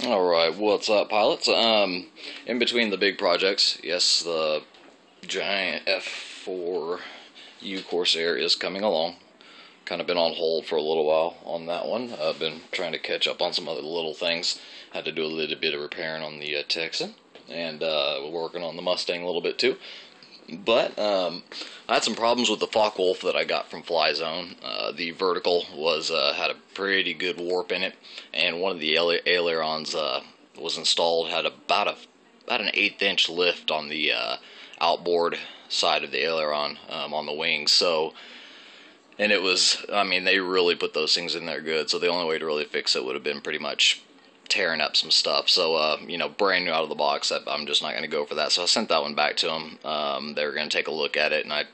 Alright, what's up, pilots? In between the big projects, yes, the giant F4U Corsair is coming along. Kind of been on hold for a little while on that one. I've been trying to catch up on some other little things. Had to do a little bit of repairing on the Texan, and we're working on the Mustang a little bit too. But I had some problems with the Focke-Wulf that I got from FlyZone. The vertical was had a pretty good warp in it, and one of the ailerons was installed, had about an 1/8 inch lift on the outboard side of the aileron on the wings. So, and it was, I mean, they really put those things in there good. So the only way to really fix it would have been pretty much tearing up some stuff. So, you know, brand new out of the box, I'm just not going to go for that. So I sent that one back to them. They were going to take a look at it, and I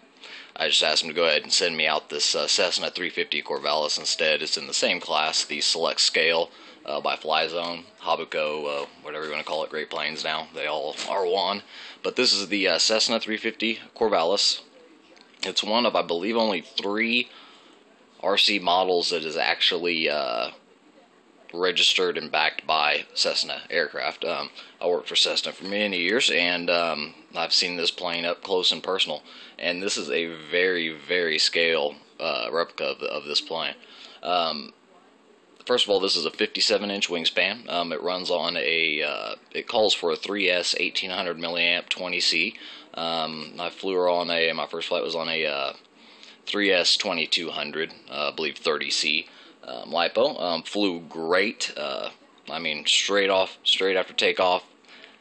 just asked them to go ahead and send me out this Cessna 350 Corvallis instead. It's in the same class, the Select Scale by FlyZone, Hobbico, whatever you want to call it, Great Plains now. They all are one. But this is the Cessna 350 Corvallis. It's one of, I believe, only 3 RC models that is actually registered and backed by Cessna aircraft. I worked for Cessna for many years, and I've seen this plane up close and personal, and this is a very, very scale replica of this plane. First of all, this is a 57-inch wingspan. It runs on a, it calls for a 3S 1800 milliamp 20C. I flew her on my first flight was on a 3S 2200, I believe 30C. Lipo, flew great. I mean, straight after takeoff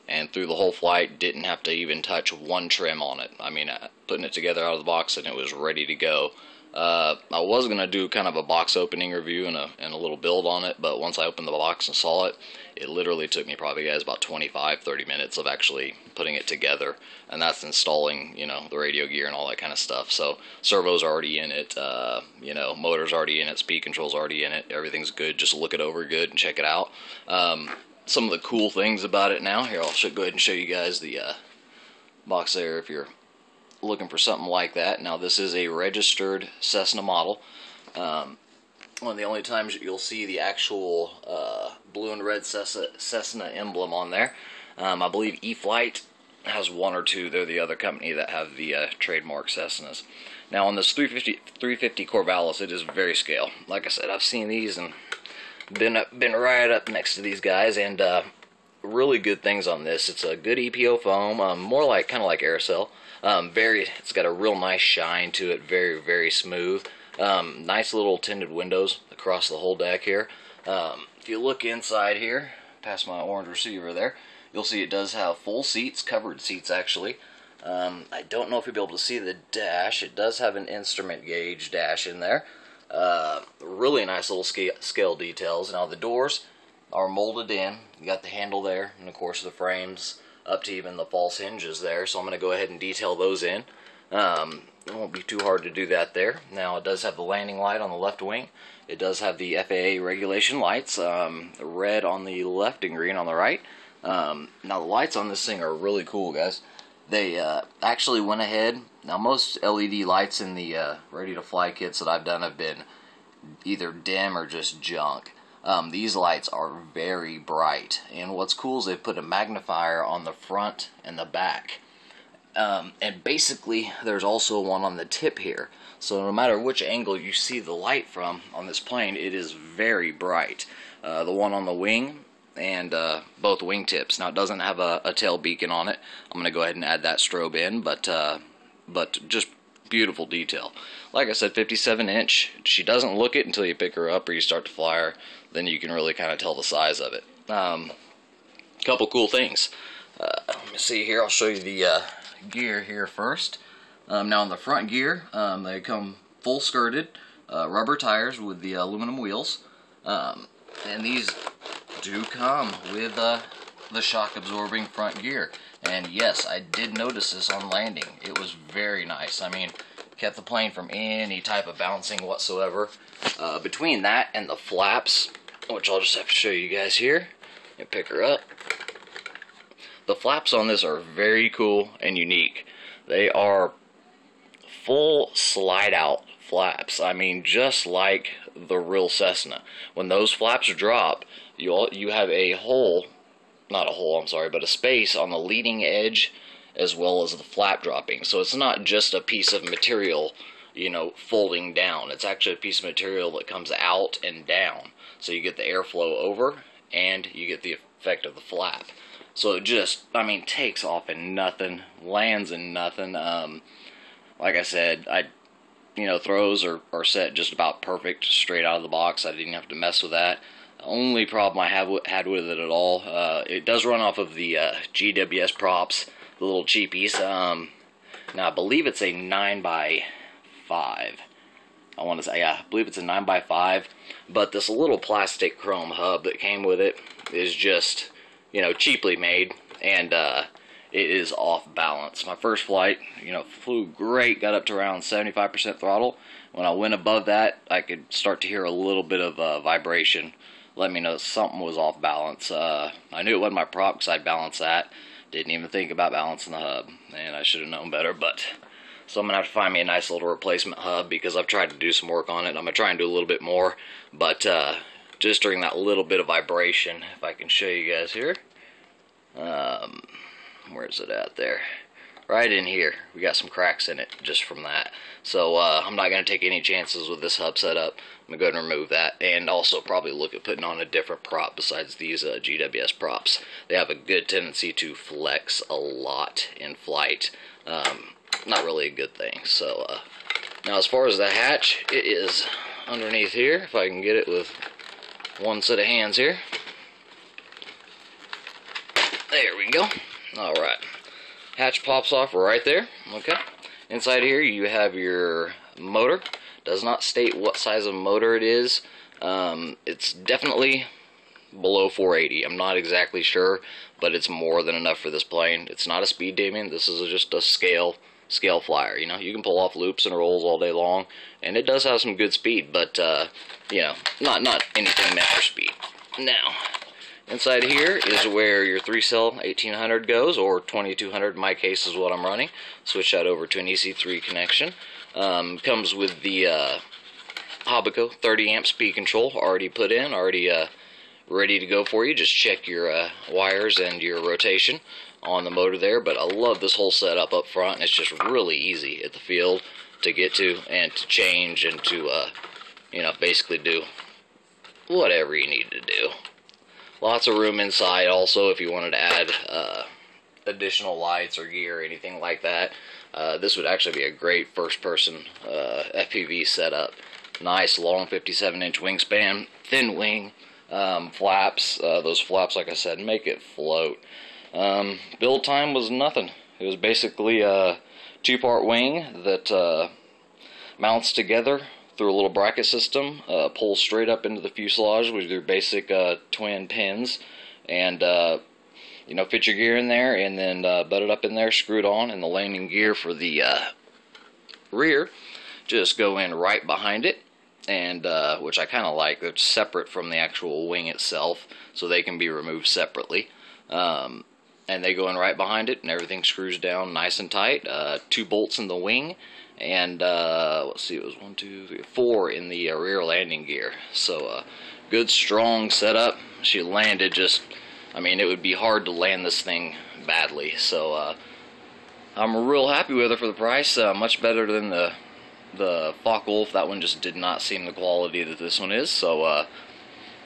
and through the whole flight, didn't have to even touch one trim on it. I mean, putting it together out of the box and it was ready to go. I was going to do kind of a box opening review and a little build on it, but once I opened the box and saw it, it literally took me probably, guys, about 25-30 minutes of actually putting it together, and that's installing, you know, the radio gear and all that kind of stuff. So servo's already in it, you know, motor's already in it, speed control's already in it, everything's good. Just look it over good and check it out. Some of the cool things about it now, here, I'll go ahead and show you guys the box there if you're looking for something like that. Now, this is a registered Cessna model. One of the only times you'll see the actual blue and red Cessna emblem on there. I believe E-Flight has one or two. They're the other company that have the trademark Cessnas. Now, on this 350 Corvallis, it is very scale. Like I said, I've seen these and been right up next to these guys, and really good things on this. It's a good EPO foam, more like kind of like Aerosol. It's got a real nice shine to it, very, very smooth. Nice little tinted windows across the whole deck here. If you look inside here, past my orange receiver there, you'll see it does have full seats, covered seats actually. I don't know if you'll be able to see the dash. It does have an instrument gauge dash in there. Really nice little scale details. Now the doors are molded in. You got the handle there, and of course the frames up to even the false hinges there. So I'm going to go ahead and detail those in. It won't be too hard to do that there. Now, it does have the landing light on the left wing. It does have the FAA regulation lights, red on the left and green on the right. Now, the lights on this thing are really cool, guys. They actually went ahead. Now, most LED lights in the ready-to-fly kits that I've done have been either dim or just junk. These lights are very bright, and what's cool is they put a magnifier on the front and the back. And basically, there's also one on the tip here. So no matter which angle you see the light from on this plane, it is very bright. The one on the wing and both wingtips. Now, it doesn't have a tail beacon on it. I'm going to go ahead and add that strobe in, but just beautiful detail. Like I said, 57-inch. She doesn't look it until you pick her up or you start to fly her. Then you can really kind of tell the size of it. Couple cool things. Let me see here. I'll show you the gear here first. Now on the front gear, they come full skirted rubber tires with the aluminum wheels, and these do come with the shock absorbing front gear. And yes, I did notice this on landing. It was very nice. I mean, kept the plane from any type of bouncing whatsoever. Between that and the flaps, which I'll just have to show you guys here and pick her up. The flaps on this are very cool and unique. They are full slide out flaps. I mean, just like the real Cessna. When those flaps drop, you have a hole, not a hole, I'm sorry, but a space on the leading edge as well as the flap dropping. So it's not just a piece of material, you know, folding down. It's actually a piece of material that comes out and down. So you get the airflow over and you get the effect of the flap. So it just, I mean, takes off in nothing, lands in nothing. Like I said, you know, throws are set just about perfect straight out of the box. I didn't have to mess with that. The only problem I had with it at all, it does run off of the GWS props, the little cheapies. Now I believe it's a 9x5. I want to say, yeah, I believe it's a 9x5. But this little plastic chrome hub that came with it is just, you know, cheaply made, and it is off balance. My first flight, you know, flew great, got up to around 75% throttle. When I went above that, I could start to hear a little bit of vibration. Let me know something was off balance. I knew it wasn't my prop because I'd balance that. Didn't even think about balancing the hub, and I should have known better. But so I'm gonna have to find me a nice little replacement hub because I've tried to do some work on it. I'm gonna try and do a little bit more, but just during that little bit of vibration, if I can show you guys here. Where's it at there? Right in here. We got some cracks in it just from that. So I'm not going to take any chances with this hub setup. I'm going to go ahead and remove that, and also probably look at putting on a different prop besides these GWS props. They have a good tendency to flex a lot in flight. Not really a good thing. So now as far as the hatch, it is underneath here. If I can get it with one set of hands here. There we go. Alright. Hatch pops off right there. Okay. Inside here you have your motor. Does not state what size of motor it is. It's definitely below 480. I'm not exactly sure, but it's more than enough for this plane. It's not a speed demon. This is just a scale flyer. You know, you can pull off loops and rolls all day long, and it does have some good speed, but you know, not anything meant for speed. Now, inside here is where your 3-cell 1800 goes, or 2200 in my case is what I'm running. Switch that over to an EC3 connection. Comes with the Hobbico 30 amp speed control already put in, already ready to go for you. Just check your wires and your rotation on the motor there. But I love this whole setup up front, and it's just really easy at the field to get to and to change and to you know, basically do whatever you need to do. Lots of room inside also if you wanted to add additional lights or gear or anything like that. This would actually be a great first-person FPV setup. Nice long 57-inch wingspan, thin wing, flaps. Those flaps, like I said, make it float. Build time was nothing. It was basically a 2-part wing that mounts together through a little bracket system, pulls straight up into the fuselage with your basic twin pins, and you know, fit your gear in there, and then butt it up in there, screw it on, and the landing gear for the rear just go in right behind it, and which I kind of like. They're separate from the actual wing itself, so they can be removed separately. And they go in right behind it, and everything screws down nice and tight. 2 bolts in the wing, and let's see, it was 1, 2, 3, 4 in the rear landing gear. So good strong setup. She landed just, I mean, it would be hard to land this thing badly. So I'm real happy with her for the price. Much better than the Focke-Wulf. That one just did not seem the quality that this one is. So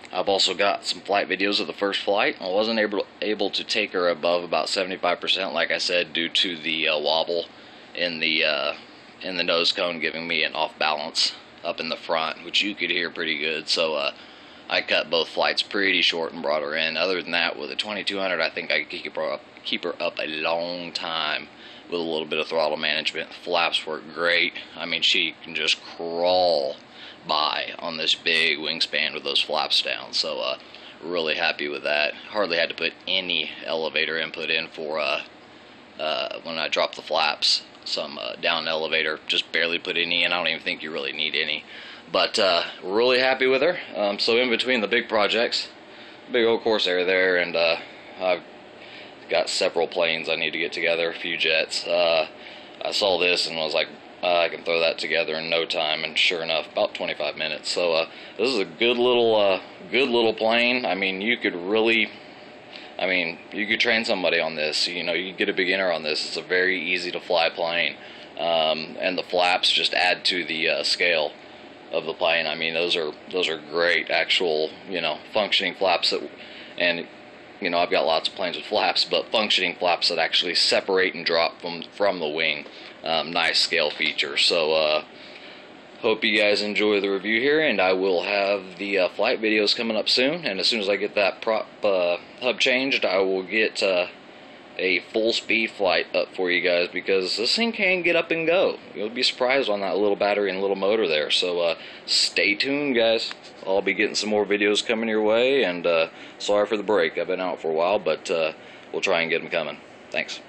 I've also got some flight videos of the first flight. I wasn't able to take her above about 75%, like I said, due to the wobble in the nose cone, giving me an off balance up in the front, which you could hear pretty good. So I cut both flights pretty short and brought her in. Other than that, with a 2200, I think I could keep her up a long time with a little bit of throttle management. Flaps work great. I mean, she can just crawl by on this big wingspan with those flaps down. So really happy with that. Hardly had to put any elevator input in for when I dropped the flaps. Some down elevator, just barely put any in. I don't even think you really need any. But really happy with her. So in between the big projects, big old Corsair there, and I've got several planes I need to get together, a few jets. I saw this and was like, I can throw that together in no time, and sure enough, about 25 minutes. So this is a good little plane. I mean, you could really, you could train somebody on this. You know, you could get a beginner on this. It's a very easy to fly plane, and the flaps just add to the scale of the plane. I mean, those are great actual, you know, functioning flaps that, and you know, I've got lots of planes with flaps, but functioning flaps that actually separate and drop from the wing. Nice scale feature. So hope you guys enjoy the review here, and I will have the flight videos coming up soon. And as soon as I get that prop hub changed, I will get a full speed flight up for you guys, because this thing can get up and go. You'll be surprised on that little battery and little motor there. So stay tuned, guys. I'll be getting some more videos coming your way, and sorry for the break. I've been out for a while, but we'll try and get them coming. Thanks.